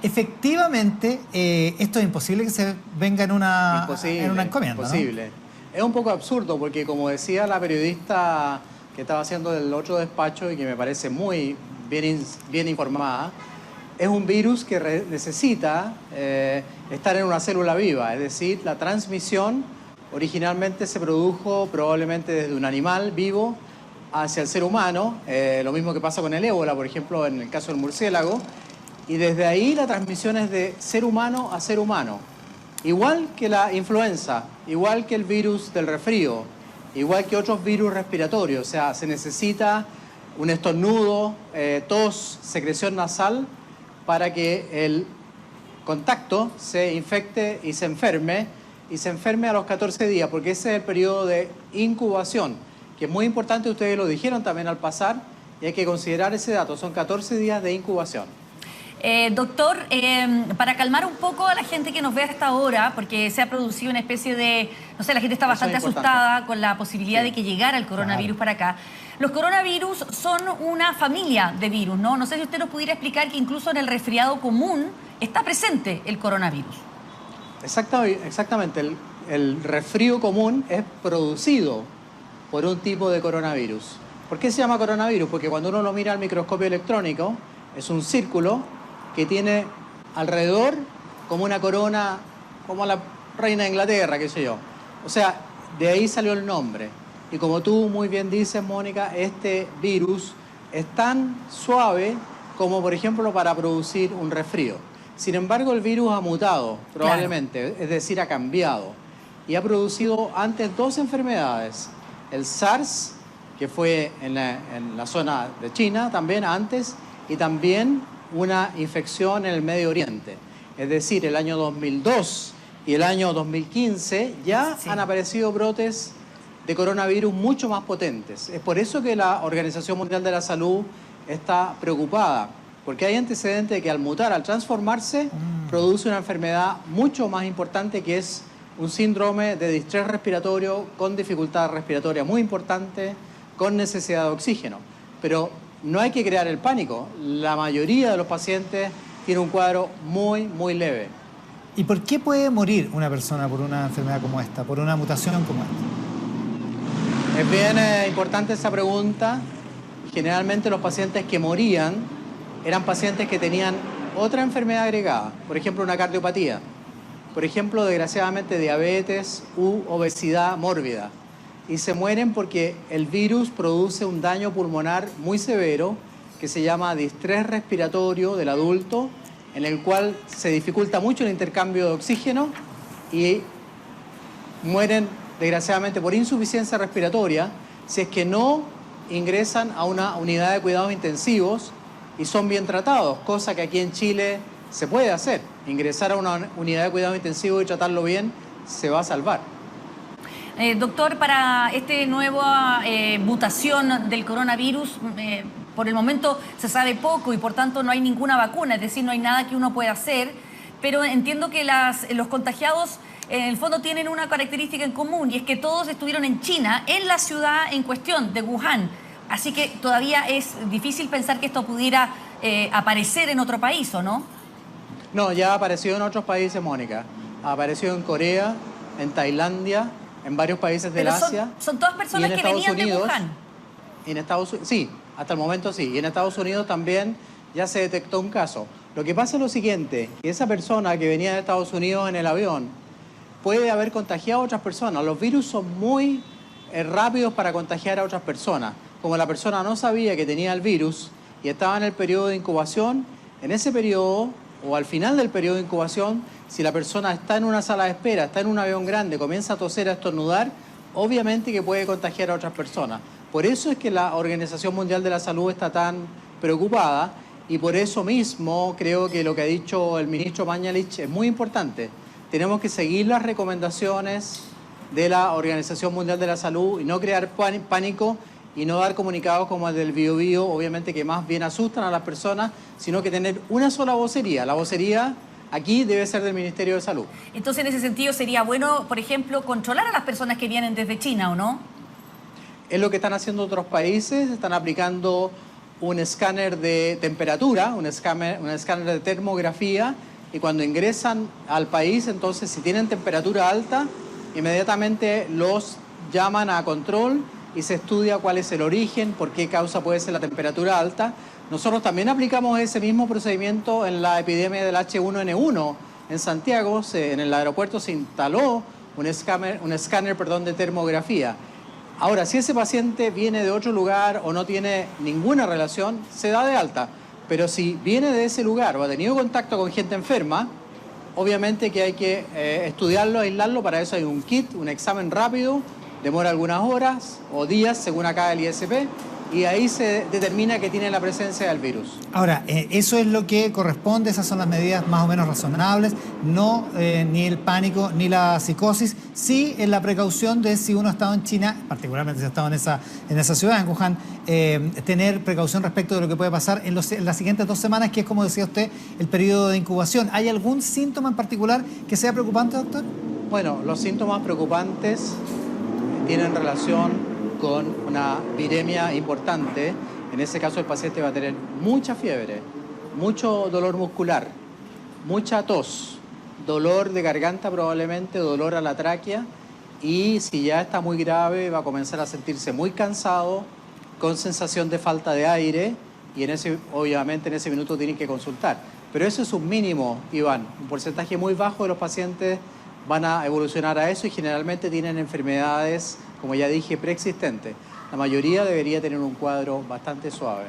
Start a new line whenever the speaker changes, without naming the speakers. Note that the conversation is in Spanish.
efectivamente, esto es imposible que se venga en una encomienda,
imposible.
¿no?
Es un poco absurdo porque, como decía la periodista que estaba haciendo del otro despacho y que me parece muy bien informada, es un virus que necesita estar en una célula viva, es decir, la transmisión originalmente se produjo probablemente desde un animal vivo hacia el ser humano, lo mismo que pasa con el ébola, por ejemplo, en el caso del murciélago, y desde ahí la transmisión es de ser humano a ser humano. Igual que la influenza, igual que el virus del resfrío, igual que otros virus respiratorios, o sea, se necesita un estornudo, tos, secreción nasal para que el contacto se infecte y se enferme a los 14 días, porque ese es el periodo de incubación, que es muy importante, ustedes lo dijeron también al pasar, y hay que considerar ese dato, son 14 días de incubación.
Doctor, para calmar un poco a la gente que nos ve a esta hora, porque se ha producido una especie de, no sé, la gente está bastante asustada con la posibilidad de que llegara el coronavirus para acá. Los coronavirus son una familia de virus, ¿no? No sé si usted nos pudiera explicar que incluso en el resfriado común está presente el coronavirus.
Exactamente. El resfrío común es producido por un tipo de coronavirus. ¿Por qué se llama coronavirus? Porque cuando uno lo mira al microscopio electrónico, es un círculo que tiene alrededor como una corona, como la reina de Inglaterra, qué sé yo. O sea, de ahí salió el nombre. Y como tú muy bien dices, Mónica, este virus es tan suave como, por ejemplo, para producir un resfrío. Sin embargo, el virus ha mutado, probablemente, claro. Es decir, ha cambiado. Y ha producido antes dos enfermedades. El SARS, que fue en la zona de China también antes, y también una infección en el Medio Oriente. Es decir, el año 2002 y el año 2015 ya han aparecido brotes de coronavirus mucho más potentes. Es por eso que la Organización Mundial de la Salud está preocupada, porque hay antecedentes de que al mutar, al transformarse, produce una enfermedad mucho más importante, que es un síndrome de distrés respiratorio con dificultad respiratoria muy importante, con necesidad de oxígeno. Pero no hay que crear el pánico. La mayoría de los pacientes tiene un cuadro muy, muy leve.
¿Y por qué puede morir una persona por una enfermedad como esta, por una mutación como esta?
Es bien importante esa pregunta. Generalmente los pacientes que morían eran pacientes que tenían otra enfermedad agregada, por ejemplo una cardiopatía, por ejemplo desgraciadamente diabetes u obesidad mórbida, y se mueren porque el virus produce un daño pulmonar muy severo que se llama distrés respiratorio del adulto, en el cual se dificulta mucho el intercambio de oxígeno y mueren desgraciadamente por insuficiencia respiratoria si es que no ingresan a una unidad de cuidados intensivos y son bien tratados, cosa que aquí en Chile se puede hacer. Ingresar a una unidad de cuidados intensivos y tratarlo bien se va a salvar.
Doctor, para esta nueva mutación del coronavirus, por el momento se sabe poco y por tanto no hay ninguna vacuna, es decir, no hay nada que uno pueda hacer, pero entiendo que los contagiados en el fondo tienen una característica en común, y es que todos estuvieron en China, en la ciudad en cuestión de Wuhan. Así que todavía es difícil pensar que esto pudiera aparecer en otro país, ¿o no?
No, ya ha aparecido en otros países, Mónica. Ha aparecido en Corea, en Tailandia, en varios países del Asia.
Son todas personas que venían de Wuhan.
En Estados Unidos, sí, hasta el momento sí. Y en Estados Unidos también ya se detectó un caso. Lo que pasa es lo siguiente, que esa persona que venía de Estados Unidos en el avión puede haber contagiado a otras personas. Los virus son muy rápidos para contagiar a otras personas. Como la persona no sabía que tenía el virus y estaba en el periodo de incubación, en ese periodo o al final del periodo de incubación, si la persona está en una sala de espera, está en un avión grande, comienza a toser, a estornudar, obviamente que puede contagiar a otras personas. Por eso es que la Organización Mundial de la Salud está tan preocupada, y por eso mismo creo que lo que ha dicho el ministro Mañalich es muy importante. Tenemos que seguir las recomendaciones de la Organización Mundial de la Salud y no crear pánico y no dar comunicados como el del Bío Bío, obviamente que más bien asustan a las personas, sino que tener una sola vocería. La vocería aquí debe ser del Ministerio de Salud.
Entonces, en ese sentido, sería bueno, por ejemplo, controlar a las personas que vienen desde China, ¿o no?
Es lo que están haciendo otros países, están aplicando un escáner de temperatura, un escáner de termografía, y cuando ingresan al país, entonces si tienen temperatura alta, inmediatamente los llaman a control y se estudia cuál es el origen, por qué causa puede ser la temperatura alta. Nosotros también aplicamos ese mismo procedimiento en la epidemia del H1N1 en Santiago. En el aeropuerto se instaló un escáner de termografía. Ahora, si ese paciente viene de otro lugar o no tiene ninguna relación, se da de alta. Pero si viene de ese lugar o ha tenido contacto con gente enferma, obviamente que hay que estudiarlo, aislarlo. Para eso hay un kit, un examen rápido, demora algunas horas o días, según acá el ISP, y ahí se determina que tiene la presencia del virus.
Ahora, eso es lo que corresponde, esas son las medidas más o menos razonables, no ni el pánico ni la psicosis, sí en la precaución de si uno ha estado en China, particularmente si ha estado en esa ciudad, en Wuhan, tener precaución respecto de lo que puede pasar en las siguientes 2 semanas, que es, como decía usted, el periodo de incubación. ¿Hay algún síntoma en particular que sea preocupante, doctor?
Bueno, los síntomas preocupantes tienen relación con una viremia importante. En ese caso el paciente va a tener mucha fiebre, mucho dolor muscular, mucha tos, dolor de garganta probablemente, dolor a la tráquea, y si ya está muy grave va a comenzar a sentirse muy cansado, con sensación de falta de aire, y obviamente en ese minuto tienen que consultar. Pero eso es un mínimo, Iván. Un porcentaje muy bajo de los pacientes van a evolucionar a eso y generalmente tienen enfermedades, como ya dije, preexistentes. La mayoría debería tener un cuadro bastante suave.